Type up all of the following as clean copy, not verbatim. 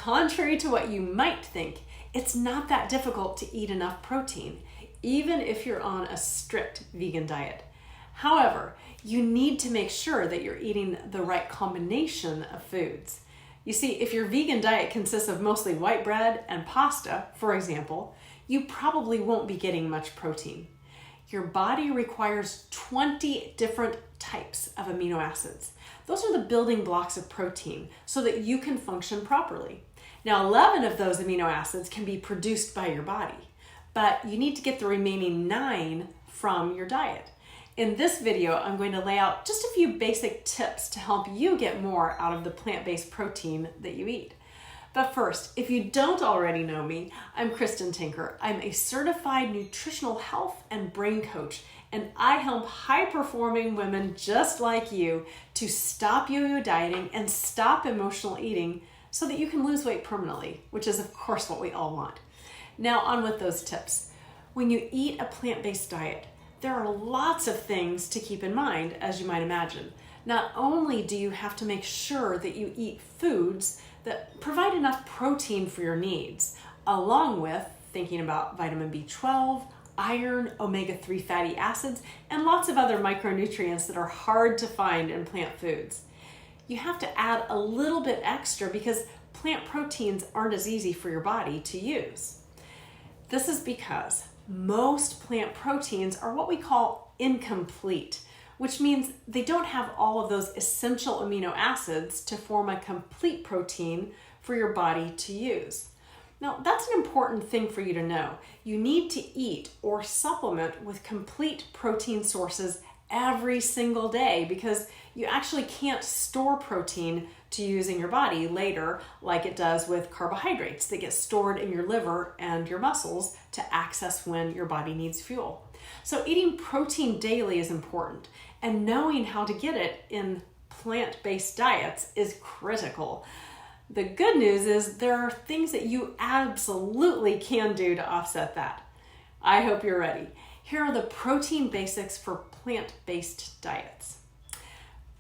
Contrary to what you might think, it's not that difficult to eat enough protein, even if you're on a strict vegan diet. However, you need to make sure that you're eating the right combination of foods. You see, if your vegan diet consists of mostly white bread and pasta, for example, you probably won't be getting much protein. Your body requires 20 different types of amino acids. Those are the building blocks of protein so that you can function properly. Now, 11 of those amino acids can be produced by your body, but you need to get the remaining 9 from your diet. In this video, I'm going to lay out just a few basic tips to help you get more out of the plant-based protein that you eat. But first, if you don't already know me, I'm Kristen Tinker. I'm a certified nutritional health and brain coach, and I help high-performing women just like you to stop yo-yo dieting and stop emotional eating so that you can lose weight permanently, which is of course what we all want. Now on with those tips. When you eat a plant-based diet, there are lots of things to keep in mind, as you might imagine. Not only do you have to make sure that you eat foods that provide enough protein for your needs, along with thinking about vitamin B12, iron, omega-3 fatty acids, and lots of other micronutrients that are hard to find in plant foods. You have to add a little bit extra because plant proteins aren't as easy for your body to use. This is because most plant proteins are what we call incomplete, which means they don't have all of those essential amino acids to form a complete protein for your body to use. Now, that's an important thing for you to know. You need to eat or supplement with complete protein sources every single day because you actually can't store protein to use in your body later like it does with carbohydrates that get stored in your liver and your muscles to access when your body needs fuel. So eating protein daily is important, and knowing how to get it in plant-based diets is critical. The good news is there are things that you absolutely can do to offset that. I hope you're ready. Here are the protein basics for plant-based diets.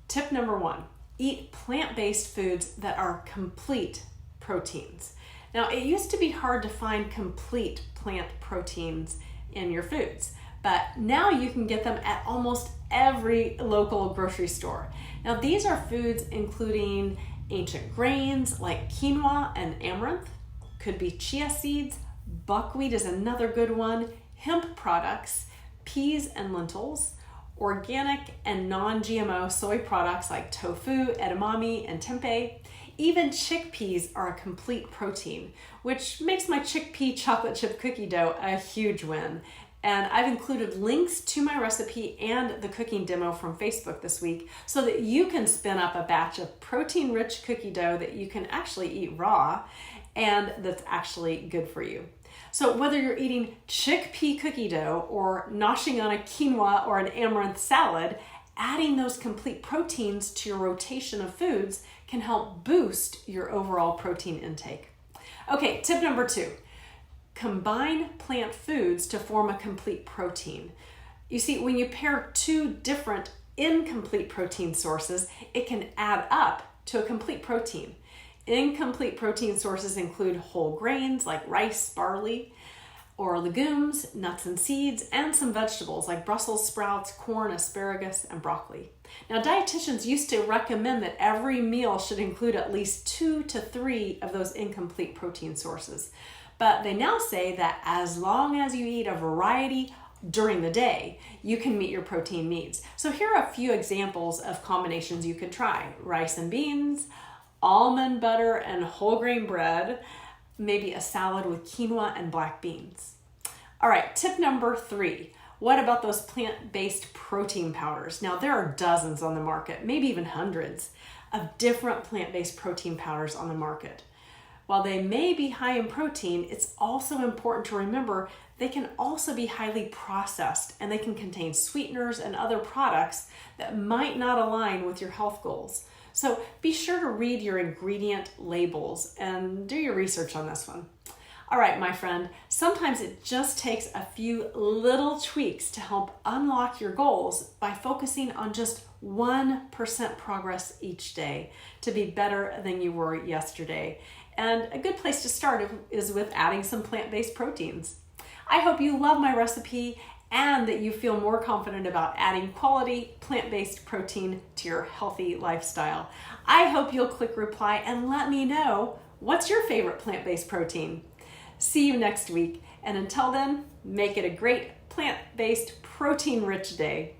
Tip number 1, eat plant-based foods that are complete proteins. Now, it used to be hard to find complete plant proteins in your foods, but now you can get them at almost every local grocery store. Now, these are foods including ancient grains like quinoa and amaranth, could be chia seeds, buckwheat is another good one, hemp products, peas and lentils, organic and non-GMO soy products like tofu, edamame, and tempeh. Even chickpeas are a complete protein, which makes my chickpea chocolate chip cookie dough a huge win. And I've included links to my recipe and the cooking demo from Facebook this week so that you can spin up a batch of protein-rich cookie dough that you can actually eat raw and that's actually good for you. So whether you're eating chickpea cookie dough or noshing on a quinoa or an amaranth salad, adding those complete proteins to your rotation of foods can help boost your overall protein intake. Okay, tip number 2. Combine plant foods to form a complete protein. You see, when you pair 2 different incomplete protein sources, it can add up to a complete protein. Incomplete protein sources include whole grains like rice, barley, or legumes, nuts and seeds, and some vegetables like Brussels sprouts, corn, asparagus, and broccoli. Now, dietitians used to recommend that every meal should include at least 2 to 3 of those incomplete protein sources. But they now say that as long as you eat a variety during the day, you can meet your protein needs. So here are a few examples of combinations you could try. Rice and beans, almond butter and whole grain bread, maybe a salad with quinoa and black beans. All right, tip number 3. What about those plant-based protein powders? Now, there are dozens on the market, maybe even hundreds of different plant-based protein powders on the market. While they may be high in protein, it's also important to remember they can also be highly processed and they can contain sweeteners and other products that might not align with your health goals. So be sure to read your ingredient labels and do your research on this one. All right, my friend, sometimes it just takes a few little tweaks to help unlock your goals by focusing on just 1% progress each day to be better than you were yesterday. And a good place to start is with adding some plant-based proteins. I hope you love my recipe and that you feel more confident about adding quality plant-based protein to your healthy lifestyle. I hope you'll click reply and let me know what's your favorite plant-based protein. See you next week, and until then, make it a great plant-based protein-rich day.